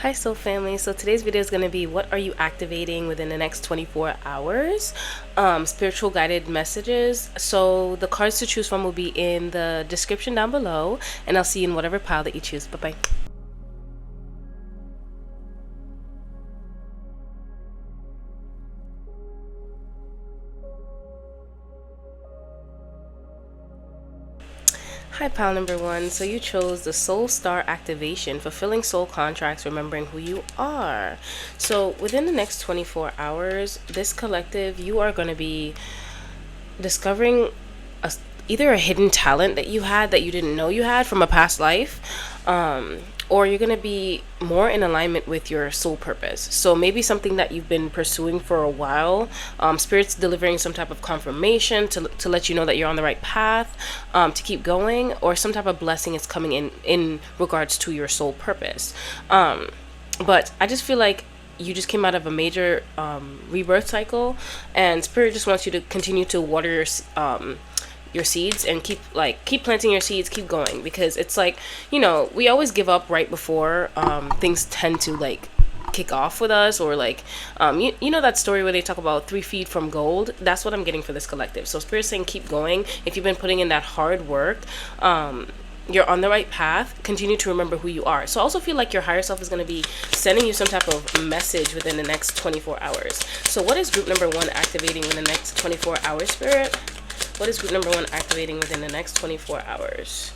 Hi Soul Family. So today's video is going to be what are you activating within the next 24 hours? Spiritual guided messages. So the cards to choose from will be in the description down below, and I'll see you in whatever pile that you choose. Bye bye. Hi, pile number one. So you chose the Soul Star activation, fulfilling soul contracts, remembering who you are. So within the next 24 hours, this collective, you are going to be discovering either a hidden talent that you had that you didn't know you had from a past life, or you're going to be more in alignment with your soul purpose. So maybe something that you've been pursuing for a while, spirit's delivering some type of confirmation to let you know that you're on the right path, to keep going, or some type of blessing is coming in regards to your soul purpose. But I just feel like you just came out of a major rebirth cycle, and spirit just wants you to continue to water your seeds and keep planting your seeds, keep going, because it's like, we always give up right before things tend to kick off with us, or you know that story where they talk about 3 feet from gold. That's what I'm getting for this collective. So spirit's saying keep going. If you've been putting in that hard work, you're on the right path. Continue to remember who you are. So I also feel like your higher self is going to be sending you some type of message within the next 24 hours. So what is group number 1 activating in the next 24 hours, spirit? What is group number 1 activating within the next 24 hours?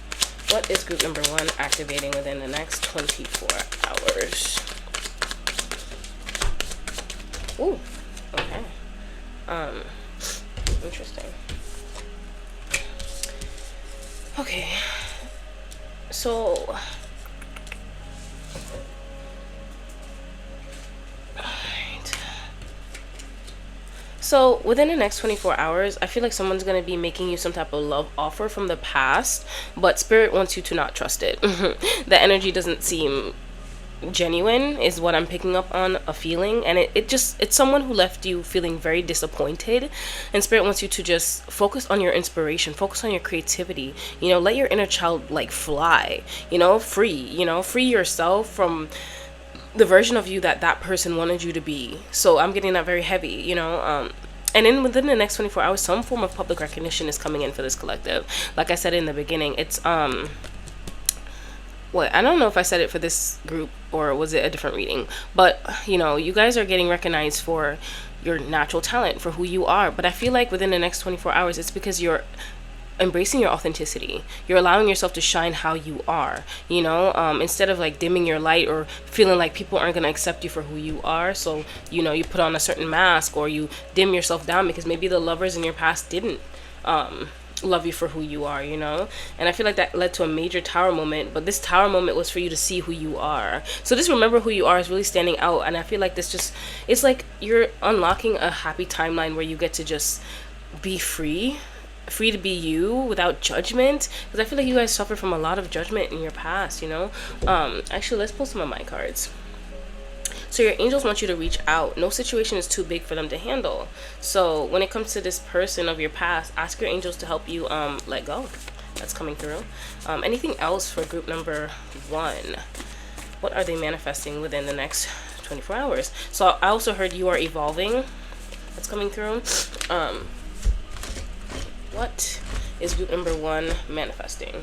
What is group number 1 activating within the next 24 hours? Ooh, okay. Interesting. Okay. So, so within the next 24 hours, I feel like someone's going to be making you some type of love offer from the past, but spirit wants you to not trust it. The energy doesn't seem genuine is what I'm picking up on, a feeling, and it's someone who left you feeling very disappointed, and spirit wants you to just focus on your inspiration, focus on your creativity, let your inner child fly, free yourself from the version of you that person wanted you to be. So I'm getting that very heavy, and then within the next 24 hours, some form of public recognition is coming in for this collective. Like I said in the beginning, it's I don't know if I said it for this group or was it a different reading, but you guys are getting recognized for your natural talent, for who you are. But I feel like within the next 24 hours, it's because you're embracing your authenticity. You're allowing yourself to shine how you are, instead of dimming your light or feeling like people aren't going to accept you for who you are. So, you put on a certain mask, or you dim yourself down because maybe the lovers in your past didn't love you for who you are, and I feel like that led to a major tower moment, but this tower moment was for you to see who you are. So just remember who you are is really standing out, and I feel like it's like you're unlocking a happy timeline where you get to just be free to be you without judgment, because I feel like you guys suffered from a lot of judgment in your past. Actually, let's pull some of my cards. So your angels want you to reach out. No situation is too big for them to handle. So when it comes to this person of your past, ask your angels to help you let go. That's coming through. Anything else for group number 1? What are they manifesting within the next 24 hours? So I also heard you are evolving. That's coming through. What is group number 1 manifesting?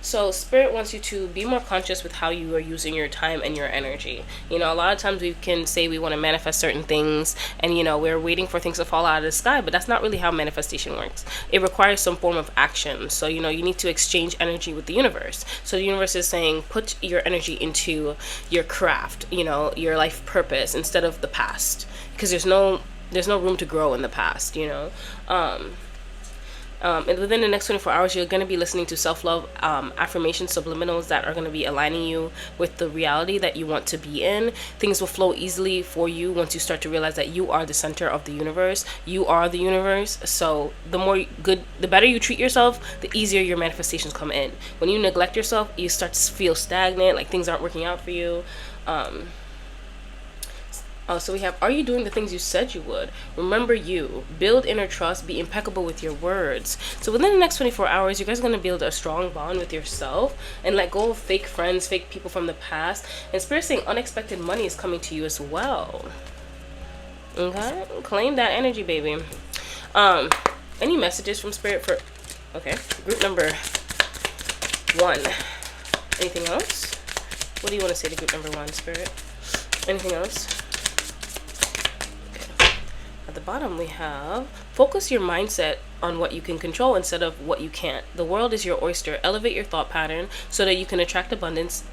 So spirit wants you to be more conscious with how you are using your time and your energy. A lot of times we can say we want to manifest certain things, and we're waiting for things to fall out of the sky, but that's not really how manifestation works. It requires some form of action. So you need to exchange energy with the universe. So the universe is saying put your energy into your craft, your life purpose, instead of the past, because there's no room to grow in the past. And within the next 24 hours, you're going to be listening to self-love affirmation subliminals that are going to be aligning you with the reality that you want to be in. Things will flow easily for you once you start to realize that you are the center of the universe. You are the universe. So the better you treat yourself, the easier your manifestations come in. When you neglect yourself, you start to feel stagnant, like things aren't working out for you. So we have, are you doing the things you said you would? Remember you. Build inner trust. Be impeccable with your words. So within the next 24 hours, you guys are going to build a strong bond with yourself and let go of fake friends, fake people from the past. And Spirit saying unexpected money is coming to you as well. Okay? Claim that energy, baby. Any messages from Spirit for... Okay. Group number 1. Anything else? What do you want to say to group number 1, Spirit? Anything else? At the bottom we have, focus your mindset on what you can control instead of what you can't. The world is your oyster. Elevate your thought pattern so that you can attract abundance,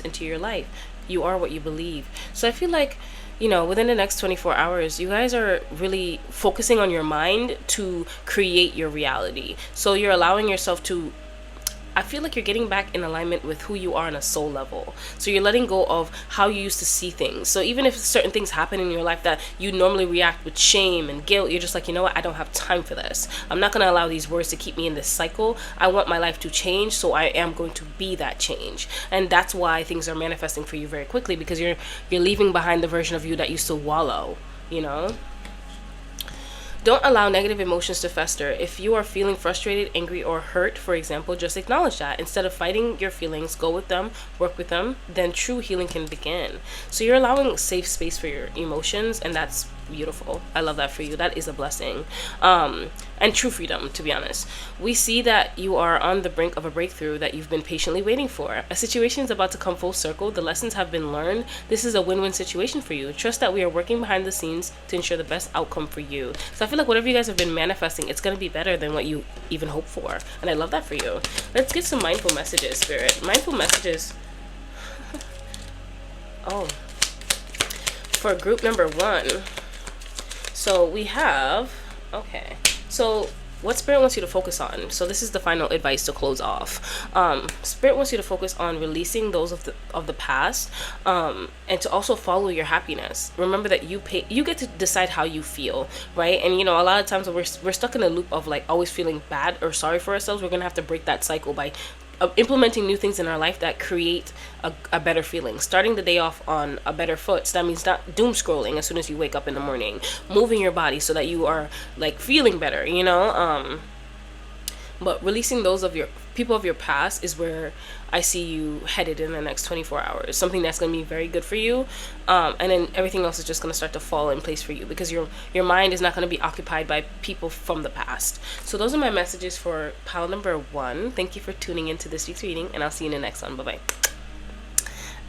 into your life. You are what you believe. So I feel like, within the next 24 hours, you guys are really focusing on your mind to create your reality. So you're allowing yourself to, I feel like you're getting back in alignment with who you are on a soul level. So you're letting go of how you used to see things. So even if certain things happen in your life that you normally react with shame and guilt, you're just like, you know what? I don't have time for this. I'm not going to allow these words to keep me in this cycle. I want my life to change, so I am going to be that change. And that's why things are manifesting for you very quickly, because you're leaving behind the version of you that used to wallow, Don't allow negative emotions to fester. If you are feeling frustrated, angry, or hurt, for example, just acknowledge that. Instead of fighting your feelings, go with them, work with them, then true healing can begin. So you're allowing safe space for your emotions, and that's beautiful. I love that for you. That is a blessing. And true freedom, to be honest. We see that you are on the brink of a breakthrough that you've been patiently waiting for. A situation is about to come full circle. The lessons have been learned. This is a win-win situation for you. Trust that we are working behind the scenes to ensure the best outcome for you. So I feel like whatever you guys have been manifesting, it's going to be better than what you even hoped for. And I love that for you. Let's get some mindful messages, Spirit. Mindful messages. Oh. For group number 1. So we have, okay. So what Spirit wants you to focus on. So this is the final advice to close off. Spirit wants you to focus on releasing those of the past, and to also follow your happiness. Remember that you get to decide how you feel, right? And a lot of times when we're stuck in a loop of like always feeling bad or sorry for ourselves, we're gonna have to break that cycle by implementing new things in our life that create a better feeling, starting the day off on a better foot. So that means not doom scrolling as soon as you wake up in the morning, moving your body so that you are like feeling better, but releasing those of your people of your past is where I see you headed in the next 24 hours. Something that's going to be very good for you. And then everything else is just going to start to fall in place for you, because your mind is not going to be occupied by people from the past. So those are my messages for pile number 1. Thank you for tuning into this week's reading, and I'll see you in the next one. Bye-bye.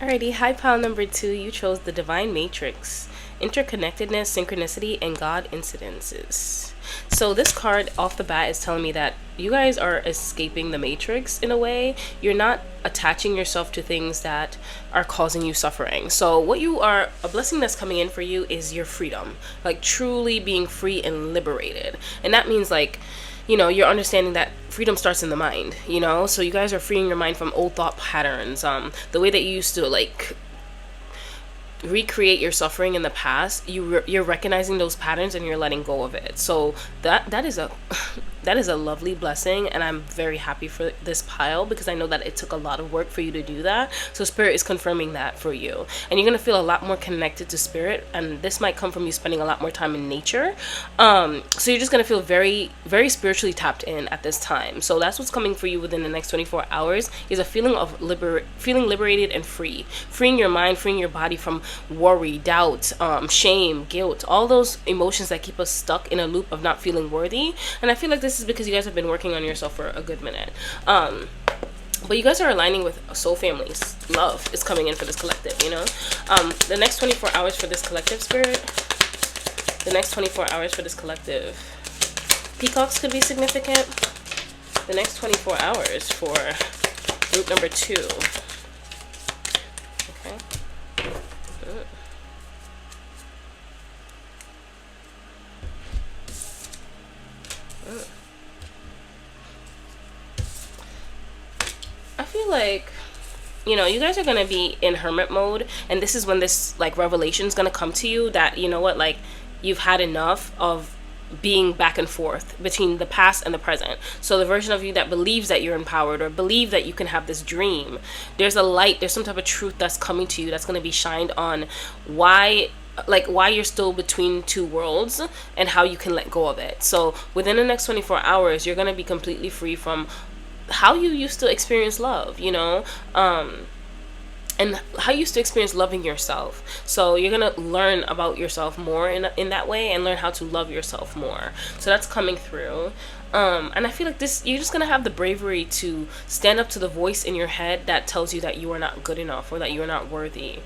Alrighty, hi pile number 2. You chose the Divine Matrix. Interconnectedness, synchronicity, and God incidences. So this card off the bat is telling me that you guys are escaping the matrix in a way. You're not attaching yourself to things that are causing you suffering. So a blessing that's coming in for you is your freedom, like truly being free and liberated. And that means like, you're understanding that freedom starts in the mind, so you guys are freeing your mind from old thought patterns, the way that you used to like recreate your suffering in the past. You're recognizing those patterns and you're letting go of it. So that is a lovely blessing, and I'm very happy for this pile, because I know that it took a lot of work for you to do that. So Spirit is confirming that for you, and you're gonna feel a lot more connected to Spirit, and this might come from you spending a lot more time in nature. So you're just gonna feel very, very spiritually tapped in at this time. So that's what's coming for you within the next 24 hours is a feeling of feeling liberated and free, freeing your mind, freeing your body from worry, doubt, shame, guilt, all those emotions that keep us stuck in a loop of not feeling worthy. And I feel like this is because you guys have been working on yourself for a good minute. But you guys are aligning with soul families. Love is coming in for this collective, the next 24 hours for this collective, Spirit. The next 24 hours for this collective. Peacocks could be significant. The next 24 hours for group number 2. Okay. I feel like, you guys are going to be in hermit mode, and this is when this like revelation is going to come to you that, like, you've had enough of being back and forth between the past and the present. So the version of you that believes that you're empowered or believe that you can have this dream, there's a light, there's some type of truth that's coming to you that's going to be shined on why you're still between two worlds and how you can let go of it. So within the next 24 hours, you're going to be completely free from how you used to experience love, and how you used to experience loving yourself. So you're going to learn about yourself more in that way, and learn how to love yourself more. So that's coming through. And I feel like you're just going to have the bravery to stand up to the voice in your head that tells you that you are not good enough or that you are not worthy.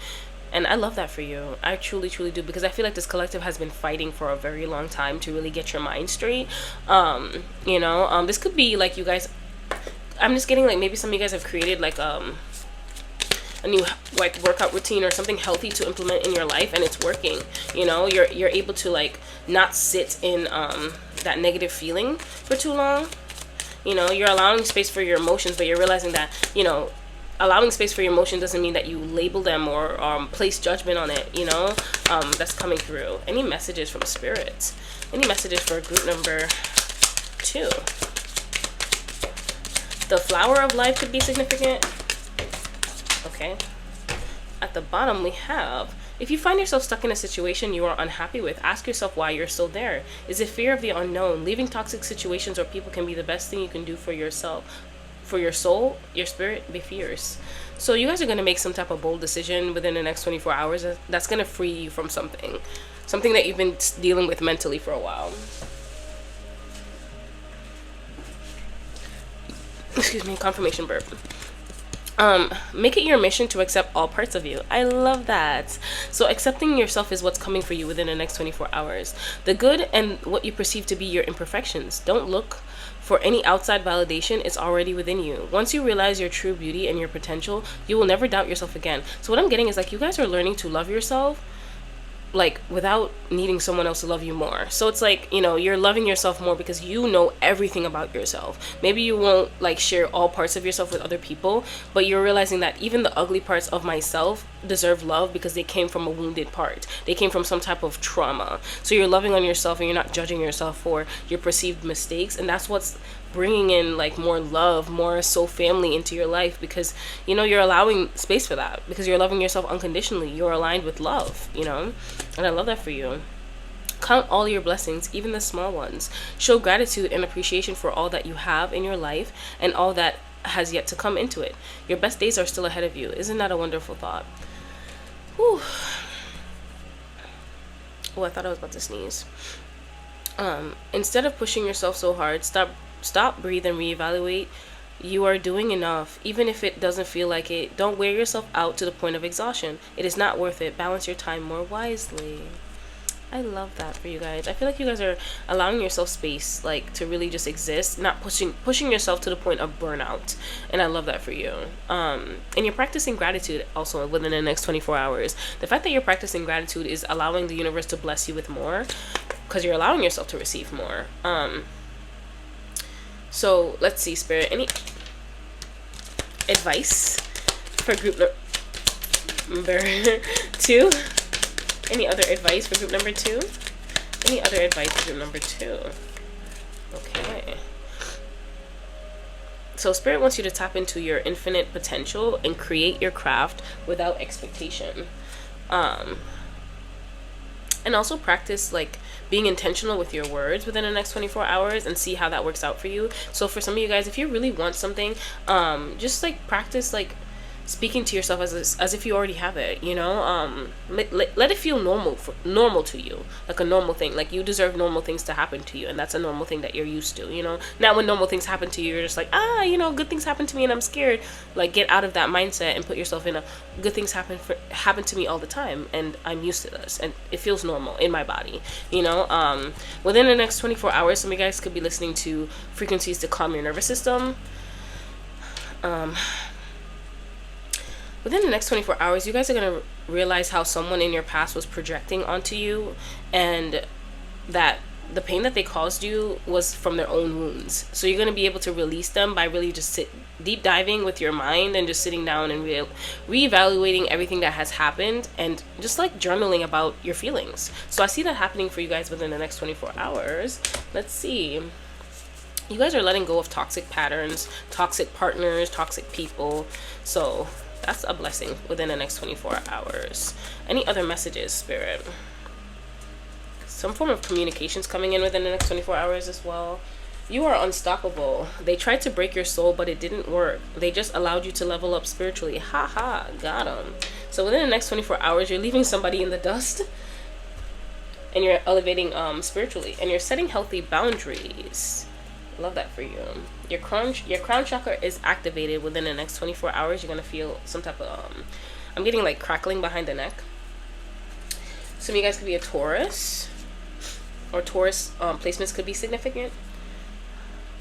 And I love that for you. I truly, truly do, because I feel like this collective has been fighting for a very long time to really get your mind straight. This could be like you guys, I'm just getting like maybe some of you guys have created like a new like workout routine or something healthy to implement in your life, and it's working. You're able to like not sit in that negative feeling for too long. You're allowing space for your emotions, but you're realizing that allowing space for your emotion doesn't mean that you label them or place judgment on it. That's coming through. Any messages from spirits? Any messages for group number 2? The flower of life could be significant. Okay. At the bottom we have, if you find yourself stuck in a situation you are unhappy with, ask yourself why you're still there. Is it fear of the unknown? Leaving toxic situations or people can be the best thing you can do for yourself. For your soul, your spirit, be fierce. So you guys are going to make some type of bold decision within the next 24 hours that's going to free you from something that you've been dealing with mentally for a while. Excuse me, confirmation burp. Make it your mission to accept all parts of you. I love that. So accepting yourself is what's coming for you within the next 24 hours. The good and what you perceive to be your imperfections. Don't look for any outside validation. It's already within you. Once you realize your true beauty and your potential, you will never doubt yourself again. So what I'm getting is like you guys are learning to love yourself like without needing someone else to love you more. So it's like, you're loving yourself more because you know everything about yourself. Maybe you won't like share all parts of yourself with other people, but you're realizing that even the ugly parts of myself deserve love because they came from a wounded part. They came from some type of trauma. So you're loving on yourself and you're not judging yourself for your perceived mistakes. And that's what's bringing in like more love, more soul family into your life, because you're allowing space for that because you're loving yourself unconditionally. You're aligned with love, and I love that for you. Count all your blessings, even the small ones. Show gratitude and appreciation for all that you have in your life and all that has yet to come into it. Your best days are still ahead of you. Isn't that a wonderful thought? Whew. Oh, I thought I was about to sneeze. Instead of pushing yourself so hard, stop, breathe, and reevaluate. You are doing enough, even if it doesn't feel like it. Don't wear yourself out to the point of exhaustion. It is not worth it. Balance your time more wisely. I love that for you guys. I feel like you guys are allowing yourself space, like to really just exist, not pushing yourself to the point of burnout. And I love that for you. And you're practicing gratitude also within the next 24 hours. The fact that you're practicing gratitude is allowing the universe to bless you with more, because you're allowing yourself to receive more. So let's see, Spirit, any advice for group number 2? Any other advice for group number 2? Any other advice for group number 2? Okay. So Spirit wants you to tap into your infinite potential and create your craft without expectation. And also practice like being intentional with your words within the next 24 hours and see how that works out for you. So for some of you guys, if you really want something, just like practice like speaking to yourself as if you already have it, let it feel normal to you, like a normal thing. Like you deserve normal things to happen to you, and that's a normal thing that you're used to. Not when normal things happen to you, you're just like, good things happen to me and I'm scared. Like get out of that mindset and put yourself in a good things happen to me all the time and I'm used to this and it feels normal in my body. Within the next 24 hours, some of you guys could be listening to frequencies to calm your nervous system. Within the next 24 hours, you guys are going to realize how someone in your past was projecting onto you, and that the pain that they caused you was from their own wounds. So you're going to be able to release them by really just deep diving with your mind and just sitting down and reevaluating everything that has happened and just like journaling about your feelings. So I see that happening for you guys within the next 24 hours. Let's see. You guys are letting go of toxic patterns, toxic partners, toxic people. So that's a blessing within the next 24 hours. Any other messages, Spirit? Some form of communications coming in within the next 24 hours as well. You are unstoppable. They tried to break your soul, but it didn't work. They just allowed you to level up spiritually. Ha ha, got them. So within the next 24 hours, you're leaving somebody in the dust and you're elevating spiritually, and you're setting healthy boundaries. Love that for you. Your crown chakra is activated within the next 24 hours. You're going to feel some type of I'm getting like crackling behind the neck. Some of you guys could be a Taurus, or Taurus placements could be significant.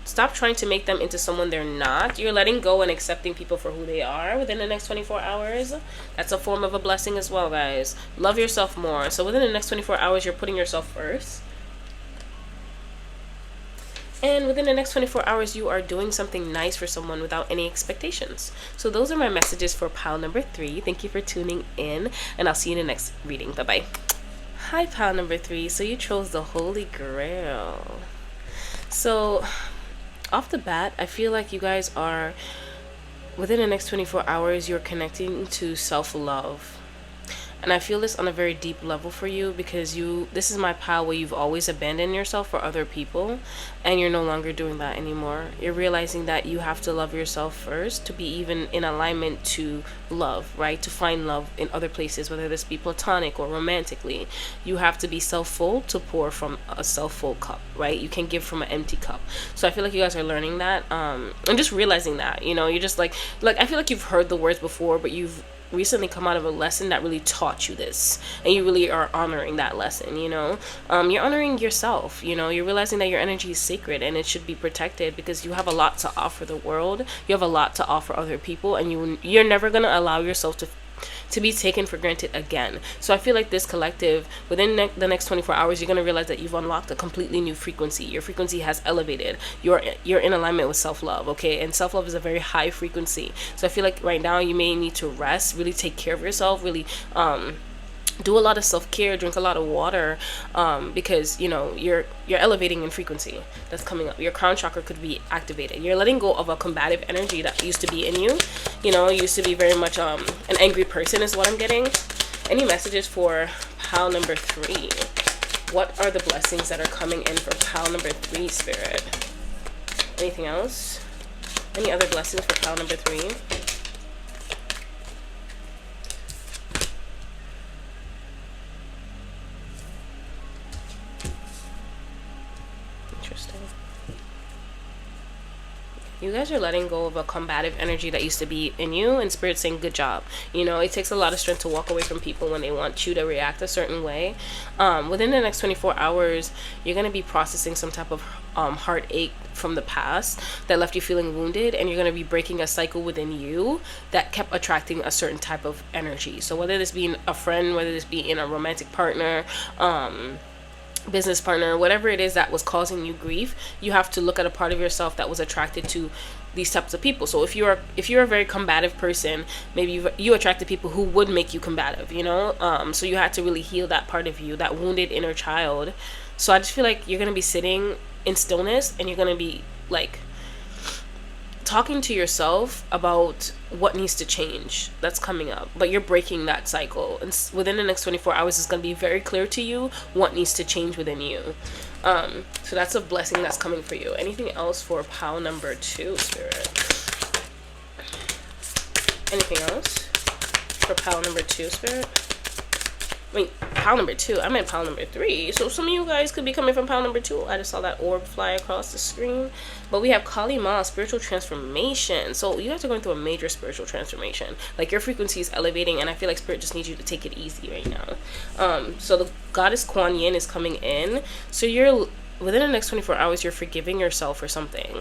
Stop trying to make them into someone they're not. You're letting go and accepting people for who they are within the next 24 hours. That's a form of a blessing as well, guys. Love yourself more. So within the next 24 hours, you're putting yourself first. And within the next 24 hours, you are doing something nice for someone without any expectations. So those are my messages for pile number 3. Thank you for tuning in, and I'll see you in the next reading. Bye-bye. Hi, pile number 3. So you chose the Holy Grail. So off the bat, I feel like you guys are, within the next 24 hours, you're connecting to self-love. And I feel this on a very deep level for you, because this is my pile where you've always abandoned yourself for other people, and you're no longer doing that anymore. You're realizing that you have to love yourself first to be even in alignment to love, right? To find love in other places, whether this be platonic or romantically. You have to be self-full to pour from a self-full cup, right? You can give from an empty cup. So I feel like you guys are learning that, and just realizing that, you're just like I feel like you've heard the words before, but you've recently come out of a lesson that really taught you this, and you really are honoring that lesson. You're honoring yourself. You're realizing that your energy is sacred and it should be protected, because you have a lot to offer the world. You have a lot to offer other people, and you're never going to allow yourself to be taken for granted again. So I feel like this collective, within the next 24 hours, you're going to realize that you've unlocked a completely new frequency. Your frequency has elevated. You're in alignment with self-love, okay? And self-love is a very high frequency. So I feel like right now you may need to rest, really take care of yourself, really do a lot of self-care, drink a lot of water, because you're elevating in frequency. That's coming up. Your crown chakra could be activated. You're letting go of a combative energy that used to be in you. Used to be very much an angry person is what I'm getting. Any messages for pile number 3? What are the blessings that are coming in for pile number 3, Spirit? Anything else? Any other blessings for pile number 3? You guys are letting go of a combative energy that used to be in you, and Spirit saying good job. It takes a lot of strength to walk away from people when they want you to react a certain way. Within the next 24 hours, you're going to be processing some type of heartache from the past that left you feeling wounded, and you're going to be breaking a cycle within you that kept attracting a certain type of energy. So whether this be a friend, whether this be in a romantic partner, business partner, whatever it is that was causing you grief, you have to look at a part of yourself that was attracted to these types of people. So if you're a very combative person, maybe you attracted people who would make you combative, so you had to really heal that part of you, that wounded inner child. So I just feel like you're going to be sitting in stillness, and you're going to be like talking to yourself about what needs to change that's coming up, but you're breaking that cycle, and within the next 24 hours it's going to be very clear to you what needs to change within you. So that's a blessing that's coming for you. Anything else for pile number 2, Spirit? Anything else for pile number 2, Spirit? Wait, pile number 2. I meant pile number 3. So some of you guys could be coming from pile number 2. I just saw that orb fly across the screen. But we have Kali Ma, spiritual transformation. So you guys are going through a major spiritual transformation. Like, your frequency is elevating, and I feel like Spirit just needs you to take it easy right now. So the goddess Kuan Yin is coming in. So you're within the next 24 hours, you're forgiving yourself for something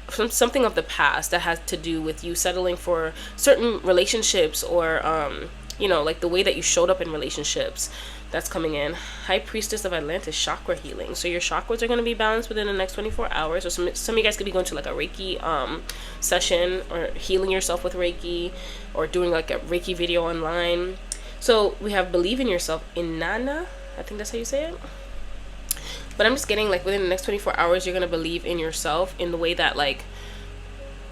of the past that has to do with you settling for certain relationships, or like the way that you showed up in relationships That's coming in. High Priestess of Atlantis, chakra healing. So your chakras are going to be balanced within the next 24 hours. Or some of you guys could be going to like a Reiki session, or healing yourself with Reiki, or doing like a Reiki video online. So we have believe in yourself, Inanna, I think that's how you say it. But I'm just getting like within the next 24 hours, you're going to believe in yourself in the way that like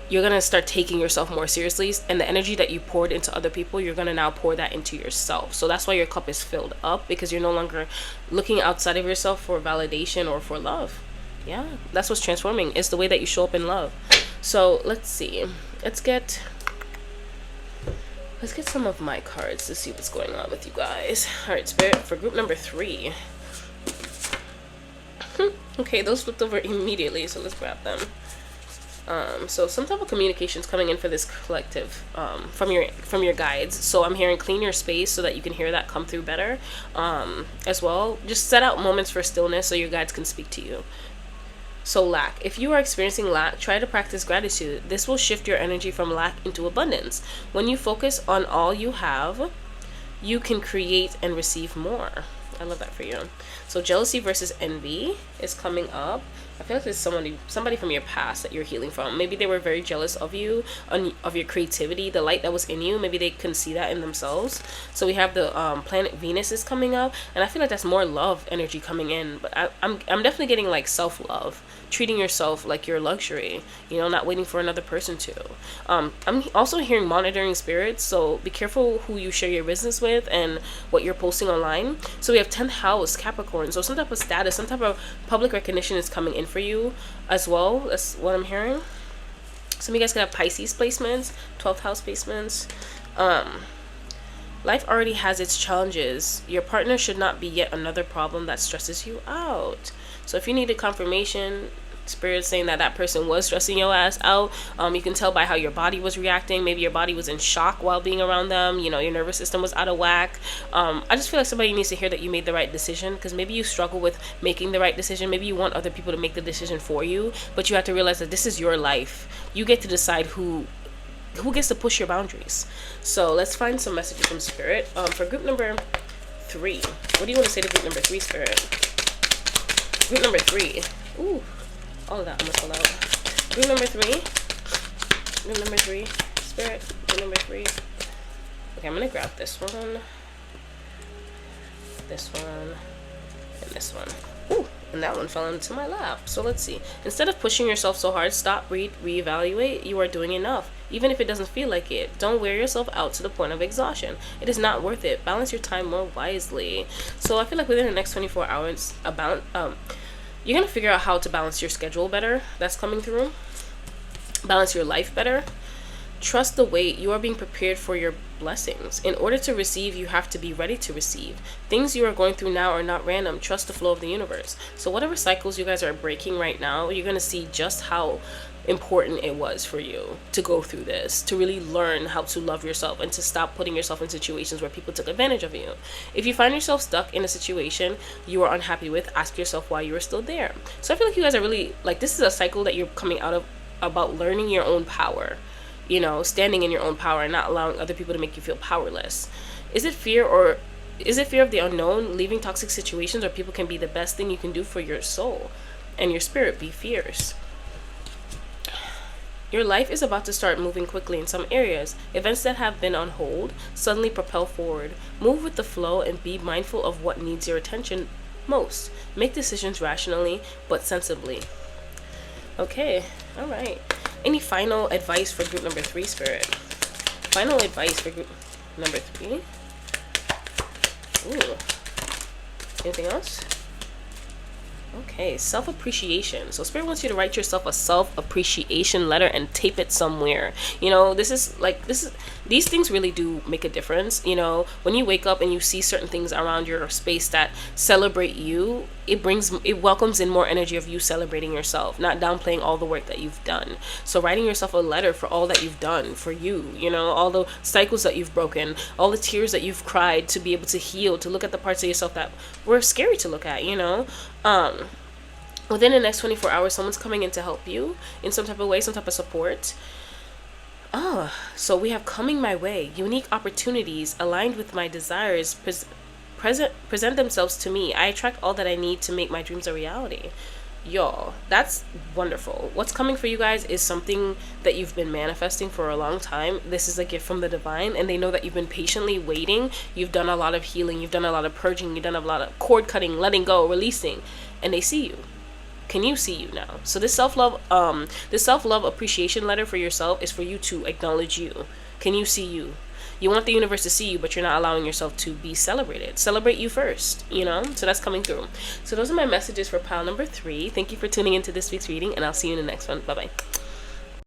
you're going to start taking yourself more seriously, and the energy that you poured into other people, you're going to now pour that into yourself. So that's why your cup is filled up, because you're no longer looking outside of yourself for validation or for love. Yeah, that's what's transforming. It's the way that you show up in love. So let's see. Let's get some of my cards to see what's going on with you guys. All right, Spirit, for group number 3. Okay, those flipped over immediately, so let's grab them. So some type of communication is coming in for this collective from your guides. So I'm hearing clean your space so that you can hear that come through better. As well, just set out moments for stillness so your guides can speak to you. So lack. If you are experiencing lack, try to practice gratitude. This will shift your energy from lack into abundance. When you focus on all you have, you can create and receive more. I love that for you. So jealousy versus envy is coming up. I feel like there's somebody from your past that you're healing from. Maybe they were very jealous of you, of your creativity, the light that was in you. Maybe they couldn't see that in themselves. So we have the planet Venus is coming up, and I feel like that's more love energy coming in. But I'm definitely getting like self-love, treating yourself like your luxury, you know, not waiting for another person to. I'm also hearing monitoring spirits, so be careful who you share your business with and what you're posting online. So we have 10th house, Capricorn. So some type of status, some type of public recognition is coming in for you as well. That's what I'm hearing. Some of you guys could have Pisces placements, 12th house placements. Life already has its challenges. Your partner should not be yet another problem that stresses you out. So if you needed confirmation, Spirit saying that person was stressing your ass out. You can tell by how your body was reacting. Maybe your body was in shock while being around them. You know, your nervous system was out of whack. I just feel like somebody needs to hear that you made the right decision, because maybe you struggle with making the right decision. Maybe you want other people to make the decision for you, but you have to realize that this is your life. You get to decide who gets to push your boundaries. So let's find some messages from Spirit. For group number 3, what do you want to say to group number 3, Spirit? Group number 3. Ooh. All of that almost fell out. Group number 3. Group number 3. Spirit. Group number 3. Okay, I'm going to grab this one. This one. And this one. Ooh, and that one fell into my lap. So let's see. Instead of pushing yourself so hard, stop, reevaluate. You are doing enough. Even if it doesn't feel like it. Don't wear yourself out to the point of exhaustion. It is not worth it. Balance your time more wisely. So I feel like within the next 24 hours, you're going to figure out how to balance your schedule better. That's coming through. Balance your life better. Trust the wait. You are being prepared for your blessings. In order to receive, you have to be ready to receive. Things you are going through now are not random. Trust the flow of the universe. So whatever cycles you guys are breaking right now, you're going to see just how important it was for you to go through this, to really learn how to love yourself and to stop putting yourself in situations where people took advantage of you. If you find yourself stuck in a situation you are unhappy with, ask yourself why you are still there. So I feel like you guys are really, like, this is a cycle that you're coming out of, about learning your own power, you know, standing in your own power and not allowing other people to make you feel powerless. Is it fear of the unknown? Leaving toxic situations or people can be the best thing you can do for your soul and your spirit. Be fierce. Your life is about to start moving quickly in some areas. Events that have been on hold suddenly propel forward. Move with the flow and be mindful of what needs your attention most. Make decisions rationally but sensibly. Okay, all right. Any final advice for group number 3, Spirit? Final advice for group number 3? Ooh. Anything else? Okay, self-appreciation. So Spirit wants you to write yourself a self-appreciation letter and tape it somewhere. You know, these things really do make a difference. You know, when you wake up and you see certain things around your space that celebrate you, it welcomes in more energy of you celebrating yourself, not downplaying all the work that you've done. So writing yourself a letter for all that you've done for you know, all the cycles that you've broken, all the tears that you've cried, to be able to heal, to look at the parts of yourself that were scary to look at, you know. Within the next 24 hours, someone's coming in to help you in some type of way, some type of support. So we have coming my way, unique opportunities aligned with my desires present themselves to me. I attract all that I need to make my dreams a reality. Y'all, that's wonderful. What's coming for you guys is something that you've been manifesting for a long time. This is a gift from the divine, and they know that you've been patiently waiting. You've done a lot of healing, you've done a lot of purging, you've done a lot of cord cutting, letting go, releasing, and they see you. Can you see you now? So this self-love appreciation letter for yourself is for you to acknowledge you. Can you see you? You want the universe to see you, but you're not allowing yourself to be celebrated. Celebrate you first, you know? So that's coming through. So those are my messages for pile number 3. Thank you for tuning into this week's reading, and I'll see you in the next one. Bye-bye.